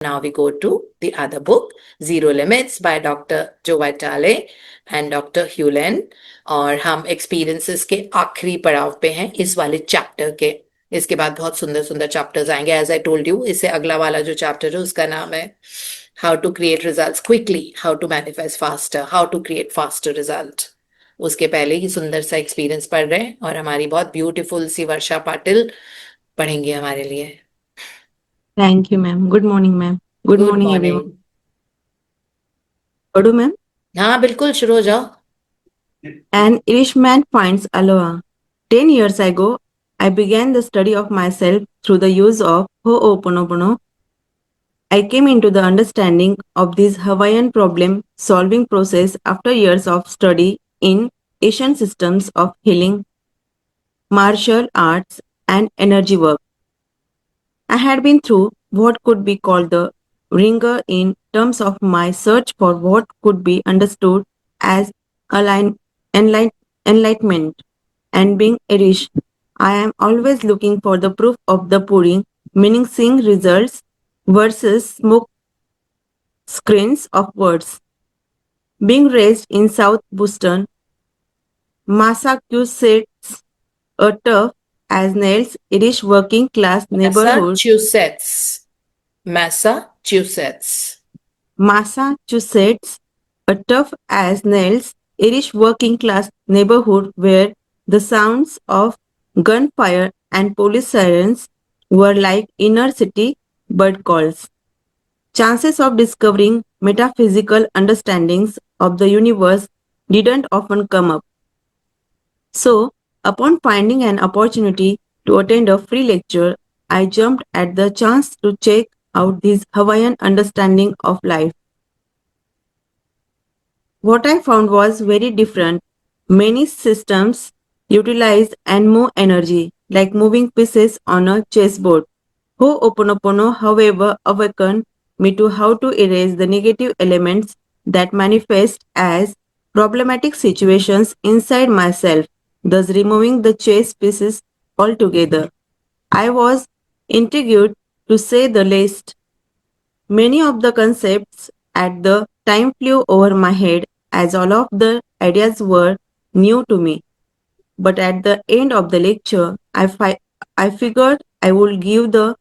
Now we go to the other book, Zero Limits by Dr. Joe Vitale and Dr. Hewlett. और हम experiences के आखिरी पड़ाव पे हैं इस वाले चैप्टर के. इसके बाद बहुत सुंदर सुंदर चैप्टर्स आएंगे. एज आई टोल्ड यू, इससे अगला वाला जो चैप्टर है उसका नाम है how to create results quickly, how to manifest faster, how to create faster result. उसके पहले ही सुंदर सा एक्सपीरियंस पढ़ रहे हैं और हमारी बहुत ब्यूटीफुल सी वर्षा पाटिल पढ़ेंगे हमारे लिए. Thank you, ma'am. Good morning, ma'am. Good good morning, morning. everyone. Padu, ma'am. हाँ बिल्कुल, शुरू हो जाओ. An Irishman finds aloha. 10 years ago, I began the study of myself through the use of Ho'oponopono. I came into the understanding of this Hawaiian problem-solving process after years of study in Asian systems of healing, martial arts, and energy work. I had been through what could be called the ringer in terms of my search for what could be understood as enlightenment. And being Irish, I am always looking for the proof of the pudding, meaning seeing results versus smoke screens of words. Being raised in South Boston, Massachusetts, a tough as nails Irish working class neighborhood, Massachusetts. Massachusetts. Massachusetts, a tough as nails Irish working class neighborhood where the sounds of gunfire and police sirens were like inner city bird calls. Chances of discovering metaphysical understandings of the universe didn't often come up. So, upon finding an opportunity to attend a free lecture, I jumped at the chance to check out this Hawaiian understanding of life. What I found was very different. Many systems utilize and move energy like moving pieces on a chessboard. Ho'oponopono, however, awakened me to how to erase the negative elements that manifest as problematic situations inside myself, thus removing the chess pieces altogether. I was intrigued to say the least. Many of the concepts at the time flew over my head as all of the ideas were new to me. But at the end of the lecture, I figured I would give the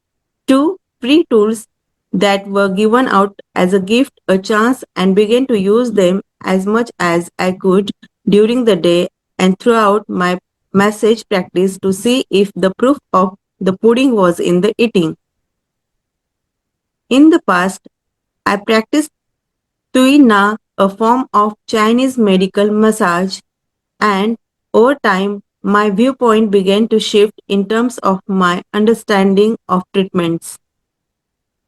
two free tools that were given out as a gift a chance and began to use them as much as I could during the day and throughout my message practice to see if the proof of the pudding was in the eating. In the past, I practiced Tui Na, a form of Chinese medical massage, and over time, my viewpoint began to shift in terms of my understanding of treatments.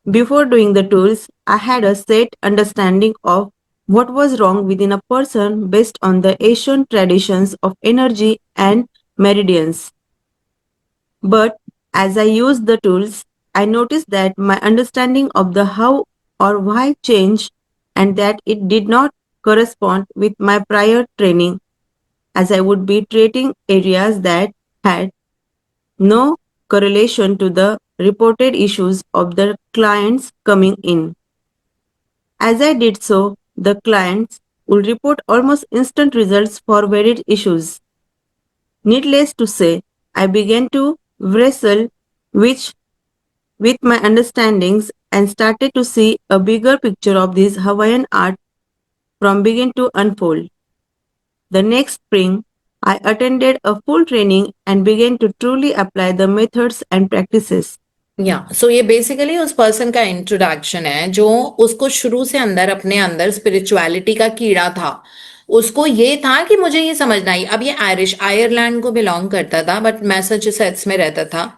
Before doing the tools, I had a set understanding of what was wrong within a person based on the Asian traditions of energy and meridians. But as I used the tools, I noticed that my understanding of the how or why changed and that it did not correspond with my prior training, as I would be treating areas that had no correlation to the reported issues of the clients coming in. As I did so, the clients would report almost instant results for varied issues. Needless to say, I began to wrestle which with my understandings and started to see a bigger picture of this Hawaiian art from begin to unfold. The next spring, I attended a full training and began to truly apply the methods and practices. सो ये basically उस person का introduction है जो उसको शुरू से अंदर अपने अंदर स्पिरिचुअलिटी का कीड़ा था. उसको ये था कि मुझे ये समझना ही. अब ये आयरलैंड को बिलोंग करता था बट मैसाचुसेट्स में रहता था,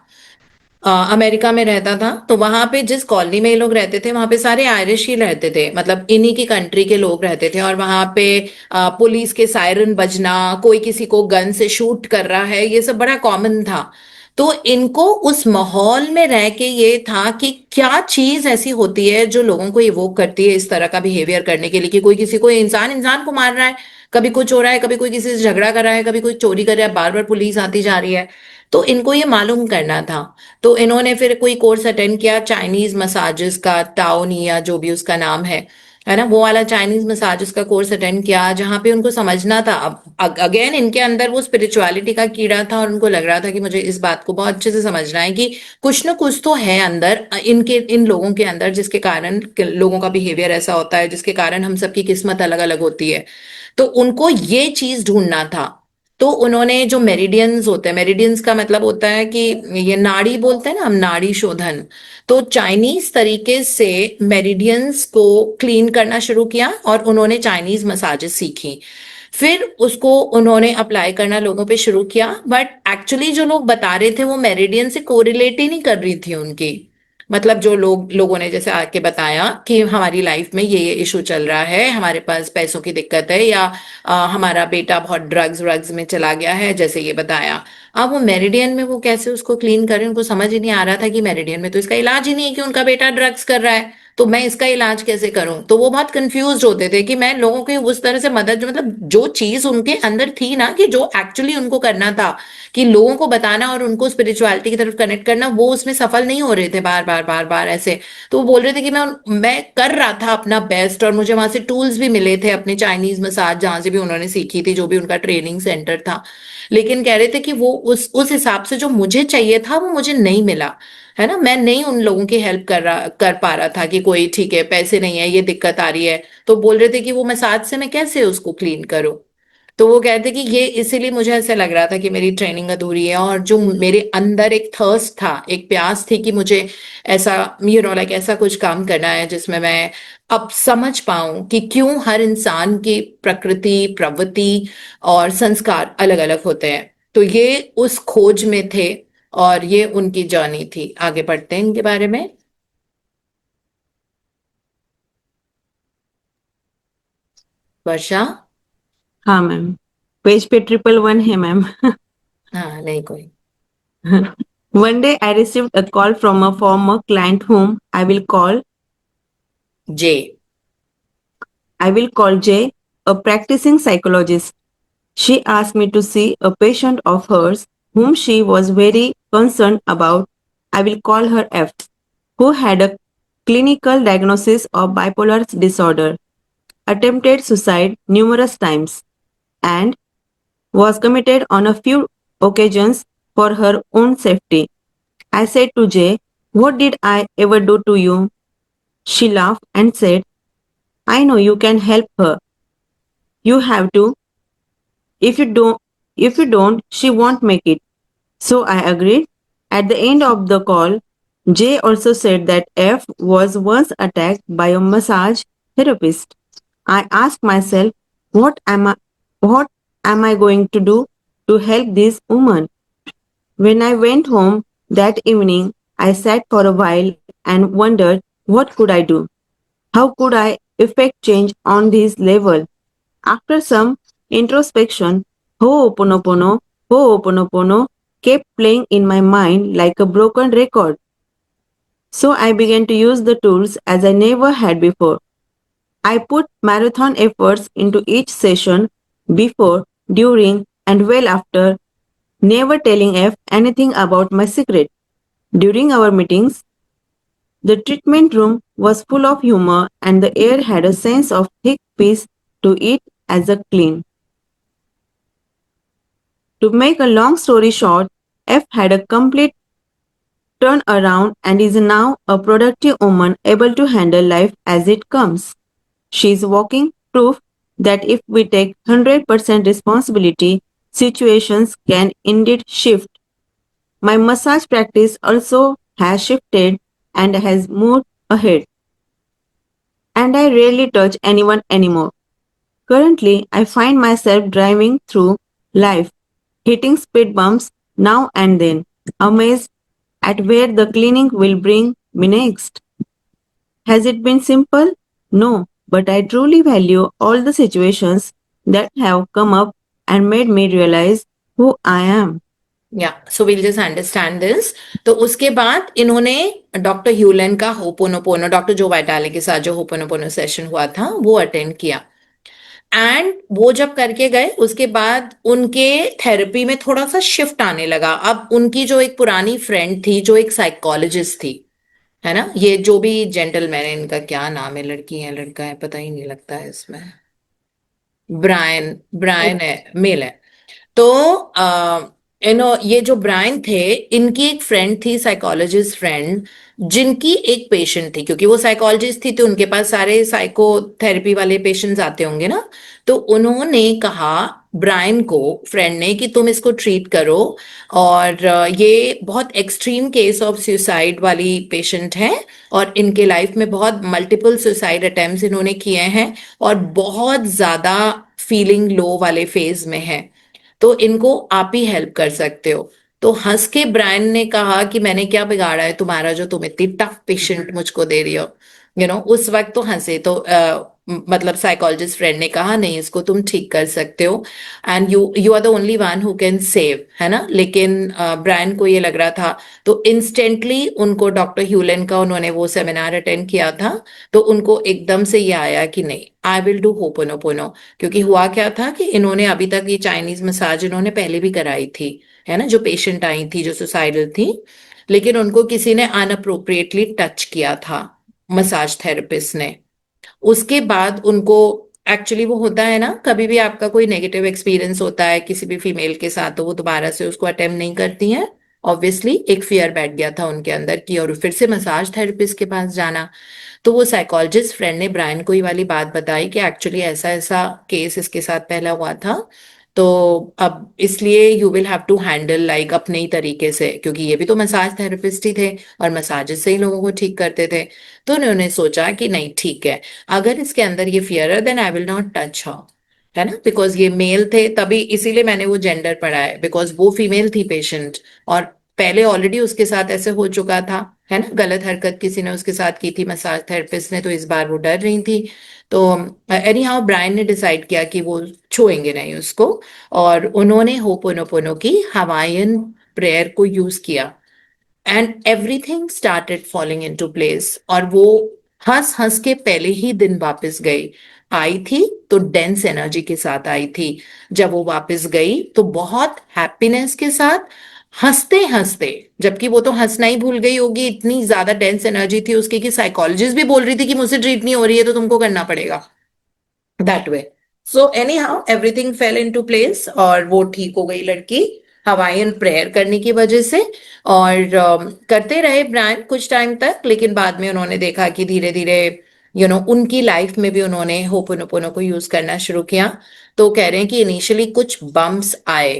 अमेरिका में रहता था. तो वहां पे जिस कॉलोनी में ये लोग रहते थे वहां पे सारे आयरिश ही रहते थे, मतलब इन्हीं की कंट्री के लोग रहते थे. और वहां पे पुलिस के सायरन बजना, कोई किसी को गन से शूट कर रहा है, ये सब बड़ा कॉमन था. तो इनको उस माहौल में रह के ये था कि क्या चीज ऐसी होती है जो लोगों को इवोक करती है इस तरह का बिहेवियर करने के लिए, कि कोई किसी को, इंसान इंसान को मार रहा है, कभी कुछ हो रहा है, कभी कोई किसी से झगड़ा कर रहा है, कभी कोई चोरी कर रहा है, बार बार पुलिस आती जा रही है। तो इनको ये मालूम करना था। तो इन्होंने फिर कोई कोर्स अटेंड किया चाइनीज मसाजेस का, टाओनिया जो भी उसका नाम है ना, वो वाला चाइनीज मसाजेस का कोर्स अटेंड किया, जहाँ पे उनको समझना था। अब अगेन इनके अंदर वो स्पिरिचुअलिटी का कीड़ा था और उनको लग रहा था कि मुझे इस बात को बहुत अच्छे से समझना है कि कुछ ना कुछ तो है अंदर इनके, इन लोगों के अंदर, जिसके कारण लोगों का बिहेवियर ऐसा होता है, जिसके कारण हम सबकी किस्मत अलग अलग होती है। तो उनको ये चीज ढूंढना था। तो उन्होंने जो मेरिडियंस होते हैं, मेरिडियंस का मतलब होता है कि ये नाड़ी बोलते हैं ना हम, नाड़ी शोधन। तो चाइनीज तरीके से मेरिडियंस को क्लीन करना शुरू किया और उन्होंने चाइनीज मसाजेस सीखी। फिर उसको उन्होंने अप्लाई करना लोगों पे शुरू किया, बट एक्चुअली जो लोग बता रहे थे वो मेरिडियन से कोरिलेट ही नहीं कर रही थी उनकी। मतलब जो लोगों ने जैसे आके बताया कि हमारी लाइफ में ये इशू चल रहा है, हमारे पास पैसों की दिक्कत है, या हमारा बेटा बहुत ड्रग्स व्रग्स में चला गया है, जैसे ये बताया। अब वो मेरिडियन में वो कैसे उसको क्लीन करें, उनको समझ ही नहीं आ रहा था कि मेरिडियन में तो इसका इलाज ही नहीं है कि उनका बेटा ड्रग्स कर रहा है, तो मैं इसका इलाज कैसे करूं। तो वो बहुत कंफ्यूज होते थे कि मैं लोगों की उस तरह से मदद, जो मतलब जो चीज उनके अंदर थी ना, कि जो एक्चुअली उनको करना था, कि लोगों को बताना और उनको स्पिरिचुअलिटी की तरफ कनेक्ट करना, वो उसमें सफल नहीं हो रहे थे, बार बार बार बार ऐसे। तो वो बोल रहे थे कि मैं कर रहा था अपना बेस्ट, और मुझे वहां से टूल्स भी मिले थे अपने चाइनीज मसाज जहां से भी उन्होंने सीखी थी, जो भी उनका ट्रेनिंग सेंटर था। लेकिन कह रहे थे कि वो उस हिसाब से जो मुझे चाहिए था वो मुझे नहीं मिला, है ना। मैं नहीं उन लोगों की हेल्प कर पा रहा था कि कोई ठीक है पैसे नहीं है, ये दिक्कत आ रही है, तो बोल रहे थे कि वो मसाज से मैं कैसे उसको क्लीन करूं। तो वो कहते कि ये इसीलिए मुझे ऐसा लग रहा था कि मेरी ट्रेनिंग अधूरी है, और जो मेरे अंदर एक थर्स्ट था, एक प्यास थी कि मुझे ऐसा, लाइक ऐसा कुछ काम करना है जिसमें मैं अब समझ पाऊं कि क्यों हर इंसान की प्रकृति, प्रवृत्ति और संस्कार अलग अलग होते हैं। तो ये उस खोज में थे, और ये उनकी जर्नी थी। आगे बढ़ते हैं इनके बारे में। वर्षा। हाँ मैम, पेज पे 111 है मैम. हाँ, नहीं कोई। One day I received a call from a former client whom J. I will call Jay, a practicing psychologist. She asked me to see a patient of hers whom she was very concerned about. I will call her F, who had a clinical diagnosis of bipolar disorder, attempted suicide numerous times, and was committed on a few occasions for her own safety. I said to Jay, "What did I ever do to you?" She laughed and said, "I know you can help her. You have to. If you don't, if you don't, she won't make it." So I agreed. At the end of the call, Jay also said that F was once attacked by a massage therapist. I asked myself, what am I going to do to help this woman? When I went home that evening, I sat for a while and wondered what could I do? How could I effect change on this level? After some introspection, Ho'oponopono, Ho'oponopono kept playing in my mind like a broken record. So I began to use the tools as I never had before. I put marathon efforts into each session, before, during, and well after, never telling F anything about my secret. During our meetings, the treatment room was full of humor and the air had a sense of thick peace to it as a clean. To make a long story short, F had a complete turnaround and is now a productive woman able to handle life as it comes. She is walking proof that if we take 100% responsibility, situations can indeed shift. My massage practice also has shifted and has moved ahead, and I rarely touch anyone anymore. Currently, I find myself driving through life, hitting speed bumps now and then, amazed at where the cleaning will bring me next. Has it been simple? No, but I truly value all the situations that have come up and made me realize who I am. या so will just understand this. तो उसके बाद इन्होंने doctor ह्यूलन का ho'oponopono, doctor जो वाइटाले के साथ जो होपोनोपोनो सेशन हुआ था वो अटेंड किया। एंड वो जब करके गए उसके बाद उनके थेरेपी में थोड़ा सा शिफ्ट आने लगा। अब उनकी जो एक पुरानी फ्रेंड थी जो एक साइकोलॉजिस्ट थी, है ना, ये जो भी जेंटलमैन है, इनका क्या नाम है, लड़की है लड़का है पता ही नहीं लगता है इसमें, ब्रायन, ब्रायन है, मेल है। तो ये जो ब्रायन थे, इनकी एक फ्रेंड थी, साइकोलॉजिस्ट फ्रेंड, जिनकी एक पेशेंट थी, क्योंकि वो साइकोलॉजिस्ट थी तो उनके पास सारे साइकोथेरेपी वाले पेशेंट्स आते होंगे ना। तो उन्होंने कहा ब्रायन को, फ्रेंड ने, कि तुम इसको ट्रीट करो, और ये बहुत एक्सट्रीम केस ऑफ सुसाइड वाली पेशेंट है, और इनके लाइफ में बहुत मल्टीपल सुसाइड अटेम्प्ट्स इन्होंने किए हैं, और बहुत ज्यादा फीलिंग लो वाले फेज में है, तो इनको आप ही हेल्प कर सकते हो। तो हंस के ब्रायन ने कहा कि मैंने क्या बिगाड़ा है तुम्हारा जो तुम इतनी टफ पेशेंट मुझको दे रही हो, उस वक्त तो हंसे। तो मतलब साइकोलॉजिस्ट फ्रेंड ने कहा नहीं, इसको तुम ठीक कर सकते हो, and you you are the only one who can save, है ना। लेकिन ब्रायन को ये लग रहा था, तो इंस्टेंटली उनको डॉक्टर ह्यूलन का, उन्होंने वो सेमिनार अटेंड किया था, तो उनको एकदम से ये आया कि नहीं, आई विल डू होपोनोपोनो। क्योंकि हुआ क्या था कि इन्होंने अभी तक ये चाइनीज मसाज इन्होंने पहले भी कराई थी, है ना, जो पेशेंट आई थी जो सुसाइडल थी, लेकिन उनको किसी ने अनअप्रोप्रिएटली टच किया था, मसाज थेरेपिस्ट ने। उसके बाद उनको, एक्चुअली वो होता है ना, कभी भी आपका कोई नेगेटिव एक्सपीरियंस होता है किसी भी फीमेल के साथ, तो वो दोबारा से उसको अटेम्प्ट नहीं करती हैं। ऑब्वियसली एक फियर बैठ गया था उनके अंदर की, और फिर से मसाज थेरेपिस्ट के पास जाना। तो वो साइकोलॉजिस्ट फ्रेंड ने ब्रायन को ये वाली बात बताई कि एक्चुअली ऐसा ऐसा केस इसके साथ पहला हुआ था, तो अब इसलिए you will have to handle like अपने ही तरीके से, क्योंकि ये भी तो मसाज थेरेपिस्ट ही थे और मसाज से ही लोगों को ठीक करते थे। तो उन्होंने सोचा कि नहीं ठीक है, अगर इसके अंदर ये फियर है then I will not touch her, है ना, बिकॉज ये मेल थे, तभी इसीलिए मैंने वो जेंडर पढ़ा है, बिकॉज वो फीमेल थी पेशेंट, और पहले ऑलरेडी उसके साथ ऐसे हो चुका था, है ना, गलत हरकत किसी ने उसके साथ की थी मसाज थेरेपिस्ट ने, तो इस बार वो डर रही थी। तो एनी हाउ ब्रायन ने डिसाइड किया कि वो छुएंगे नहीं उसको, और उन्होंने होपोनोपोनो की हवाईयन प्रेयर को यूज किया, and everything started falling into place. और वो हंस हंस के पहले ही दिन वापस गई, आई थी तो डेंस एनर्जी के साथ आई थी। जब वो वापस गई तो बहुत हैप्पीनेस के साथ, हंसते हंसते, जबकि वो तो हंसना ही भूल गई होगी, इतनी ज्यादा डेंस एनर्जी थी उसकी कि साइकोलॉजिस्ट भी बोल रही थी कि मुझसे ट्रीट नहीं हो रही है तो तुमको करना पड़ेगा, that way. So anyhow everything fell into place, और वो ठीक हो गई लड़की हवाईयन प्रेयर करने की वजह से। और करते रहे ब्रायन कुछ टाइम तक, लेकिन बाद में उन्होंने देखा कि धीरे धीरे उनकी लाइफ में भी उन्होंने होपोनोपोनो को यूज करना शुरू किया। तो कह रहे हैं कि इनिशियली कुछ बम्प्स आए,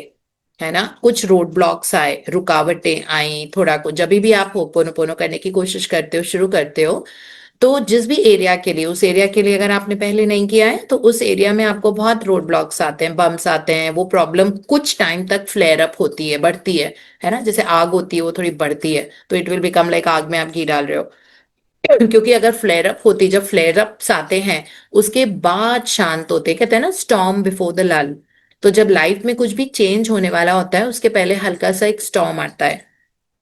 है ना, कुछ रोड ब्लॉक्स आए, रुकावटें आई, थोड़ा कुछ, जब भी आप होपोनोपोनो करने की कोशिश करते हो, शुरू करते हो, तो जिस भी एरिया के लिए, उस एरिया के लिए अगर आपने पहले नहीं किया है तो उस एरिया में आपको बहुत रोड ब्लॉक्स आते हैं, बम्स आते हैं, वो प्रॉब्लम कुछ टाइम तक फ्लेयर अप होती है, बढ़ती है ना, जैसे आग होती है वो थोड़ी बढ़ती है, तो इट विल बिकम लाइक आग में आप घी डाल रहे हो। क्योंकि अगर फ्लेयर अप होती, जब फ्लेयर अप्स आते हैं उसके बाद शांत होते, कहते हैं ना स्टॉर्म बिफोर द लल। तो जब लाइफ में कुछ भी चेंज होने वाला होता है उसके पहले हल्का सा एक स्टॉर्म आता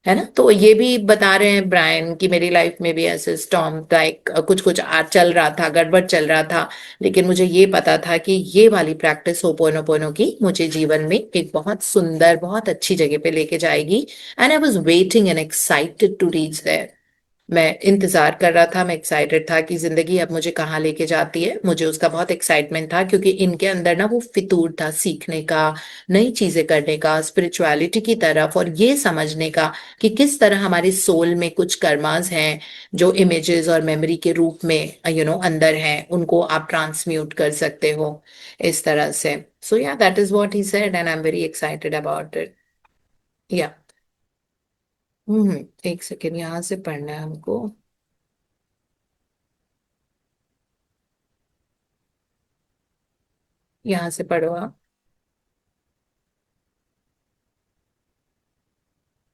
है ना। तो ये भी बता रहे हैं ब्रायन कि मेरी लाइफ में भी ऐसे स्टॉर्म टाइप कुछ कुछ चल रहा था, गड़बड़ चल रहा था, लेकिन मुझे ये पता था कि ये वाली प्रैक्टिस होपोनोपोनो की मुझे जीवन में एक बहुत सुंदर, बहुत अच्छी जगह पे लेके जाएगी, and I was waiting and excited to reach there. मैं इंतजार कर रहा था, मैं एक्साइटेड था कि जिंदगी अब मुझे कहाँ लेके जाती है, मुझे उसका बहुत एक्साइटमेंट था, क्योंकि इनके अंदर ना वो फितूर था सीखने का, नई चीजें करने का, स्पिरिचुअलिटी की तरफ, और ये समझने का कि किस तरह हमारे सोल में कुछ कर्मास हैं जो इमेजेस और मेमोरी के रूप में अंदर हैं, उनको आप ट्रांसम्यूट कर सकते हो इस तरह से। सो या that is what he said and I am very excited about it. या एक सेकेंड, यहाँ से पढ़ना है हमको। यहाँ से पढ़ो आप,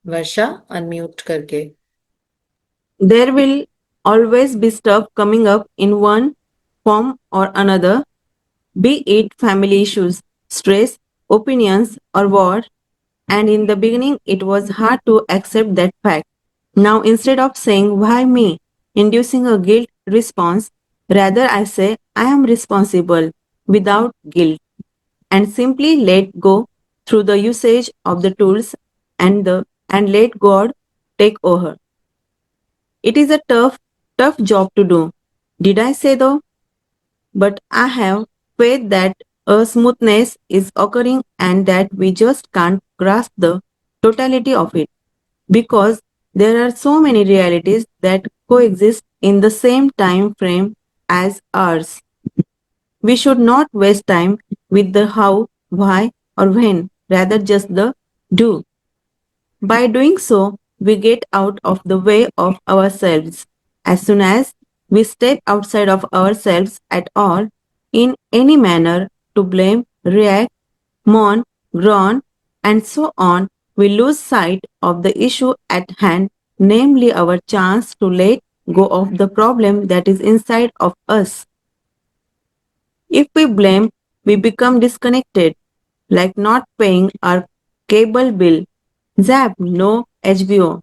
वर्षा, अनम्यूट करके। There will always be stuff coming up in one form or another, be it family issues, stress, opinions, or war. And in the beginning, it was hard to accept that fact. Now, instead of saying, why me, inducing a guilt response, rather I say, I am responsible without guilt and simply let go through the usage of the tools and let God take over. It is a tough job to do. Did I say though? But I have faith that a smoothness is occurring and that we just can't grasp the totality of it because there are so many realities that coexist in the same time frame as ours. We should not waste time with the how, why, or when, rather just the do. By doing so, we get out of the way of ourselves. As soon as we step outside of ourselves at all, in any manner, to blame, react, mourn, groan, and so on, we lose sight of the issue at hand, namely our chance to let go of the problem that is inside of us. If we blame, we become disconnected, like not paying our cable bill. Zap, no HBO.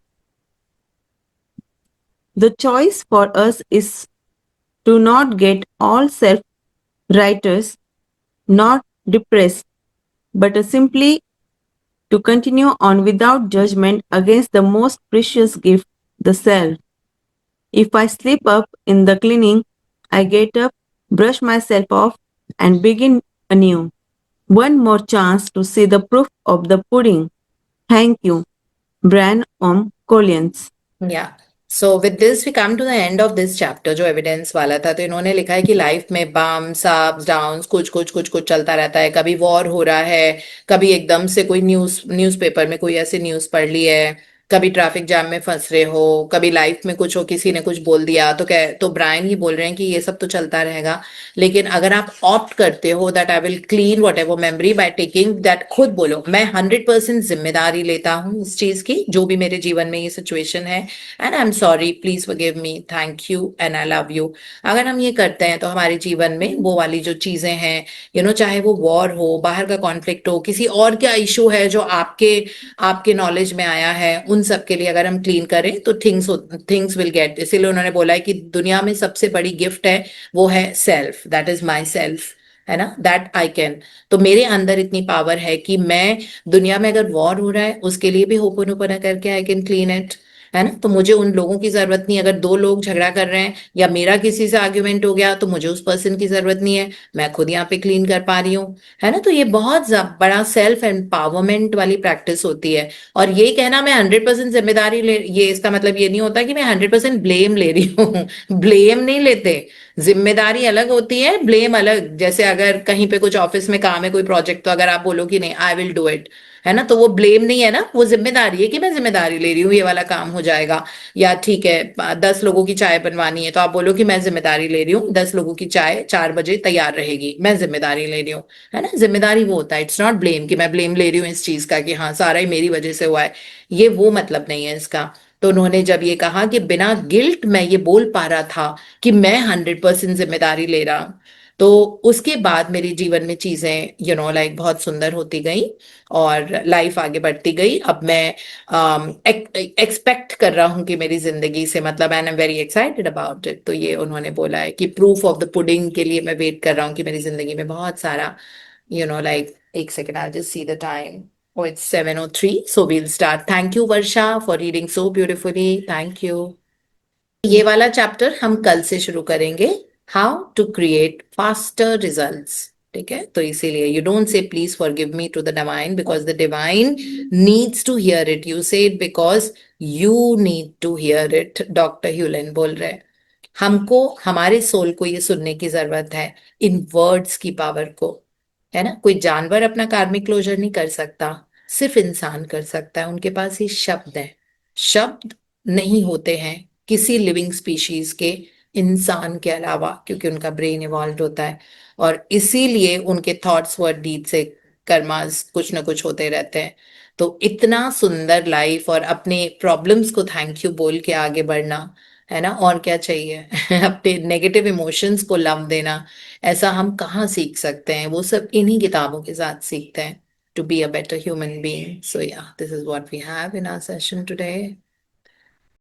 The choice for us is to not get all self righteous, not depressed, but simply to continue on without judgment against the most precious gift, the self. If I slip up in the cleaning, I get up, brush myself off, and begin anew. One more chance to see the proof of the pudding. Thank you, Bran Collins. या so with this we come to the end of this chapter जो evidence वाला था। तो इन्होंने लिखा है कि life में बम्स अप्स डाउन्स कुछ कुछ कुछ कुछ चलता रहता है। कभी वॉर हो रहा है, कभी एकदम से कोई न्यूज़पेपर में कोई ऐसी न्यूज़ पढ़ ली है, कभी ट्रैफिक जैम में फंस रहे हो, कभी लाइफ में कुछ हो, किसी ने कुछ बोल दिया तो कह तो ब्रायन ही बोल रहे हैं कि ये सब तो चलता रहेगा। लेकिन अगर आप ऑप्ट करते हो that I will clean what ever memory by taking that, खुद बोलो मैं 100% जिम्मेदारी लेता हूँ इस चीज की, जो भी मेरे जीवन में ये सिचुएशन है, and I am sorry, please forgive me, thank you and I love you. अगर हम ये करते हैं तो हमारे जीवन में वो वाली जो चीजें हैं, चाहे वो वॉर हो, बाहर का कॉन्फ्लिक्ट हो, किसी और क्या इशू है जो आपके आपके नॉलेज में आया है, उन सब के लिए अगर हम क्लीन करें तो थिंग्स विल गेट। इसीलिए उन्होंने बोला है कि दुनिया में सबसे बड़ी गिफ्ट है, वो है self, that is my self, है ना, दैट आई कैन। तो मेरे अंदर इतनी पावर है कि मैं दुनिया में अगर वॉर हो रहा है उसके लिए भी होपन करके आई कैन क्लीन इट, है ना। तो मुझे उन लोगों की जरूरत नहीं, अगर दो लोग झगड़ा कर रहे हैं या मेरा किसी से आर्ग्यूमेंट हो गया तो मुझे उस पर्सन की जरूरत नहीं है, मैं खुद यहाँ पे क्लीन कर पा रही हूँ, है ना। तो ये बहुत बड़ा सेल्फ एम्पावरमेंट वाली प्रैक्टिस होती है। और ये कहना मैं 100% जिम्मेदारी ले, ये इसका मतलब ये नहीं होता कि मैं 100% ब्लेम ले रही हूँ ब्लेम नहीं लेते, जिम्मेदारी अलग होती है, ब्लेम अलग। जैसे अगर कहीं पे कुछ ऑफिस में काम है, कोई प्रोजेक्ट, तो अगर आप बोलो कि नहीं आई विल डू इट, है ना, तो वो ब्लेम नहीं है ना, वो जिम्मेदारी है कि मैं जिम्मेदारी ले रही हूँ, ये वाला काम हो जाएगा। या ठीक है 10 लोगों की चाय बनवानी है तो आप बोलो कि मैं जिम्मेदारी ले रही हूँ, 10 लोगों की चाय 4 बजे तैयार रहेगी, मैं जिम्मेदारी ले रही हूँ, है ना। जिम्मेदारी वो होता है, इट्स नॉट ब्लेम कि मैं ब्लेम ले रही हूँ इस चीज का कि हाँ सारा ही मेरी वजह से हुआ है, ये वो मतलब नहीं है इसका। तो उन्होंने जब ये कहा कि बिना गिल्ट मैं ये बोल पा रहा था कि मैं 100% जिम्मेदारी ले रहा हूं, तो उसके बाद मेरे जीवन में चीजें लाइक बहुत सुंदर होती गई और लाइफ आगे बढ़ती गई। अब मैं एक्सपेक्ट कर रहा हूँ कि मेरी जिंदगी से मतलब I am very excited about it. तो ये उन्होंने बोला है कि प्रूफ ऑफ द पुडिंग के लिए मैं वेट कर रहा हूँ कि मेरी जिंदगी में बहुत सारा लाइक, एक second I just see the time, oh it's 7:03, so we'll start. Thank you Varsha for reading so beautifully, thank you। ये वाला चैप्टर हम कल से शुरू करेंगे, how to create faster results. ठीक है, तो इसीलिए you don't say please forgive me to the divine because the divine needs to hear it, you say it because you need to hear it. Doctor Hew Len बोल रहे हैं हमको, हमारे soul को ये सुनने की जरूरत है, इन वर्ड्स की पावर को, है ना। कोई जानवर अपना कार्मिक क्लोजर नहीं कर सकता, सिर्फ इंसान कर सकता है, उनके पास ये शब्द है। शब्द नहीं होते हैं किसी लिविंग स्पीशीज के, इंसान के अलावा, क्योंकि उनका ब्रेन इवॉल्व होता है और इसीलिए उनके थॉट्स वर्ड डीड से कर्मास कुछ ना कुछ होते रहते हैं। तो इतना सुंदर लाइफ और अपने प्रॉब्लम्स को थैंक यू बोल के आगे बढ़ना, है ना, और क्या चाहिए अपने नेगेटिव इमोशंस को लव देना, ऐसा हम कहाँ सीख सकते हैं, वो सब इन्हीं किताबों के साथ सीखते हैं। to be a better human being. So, yeah, this is what we have in our session today.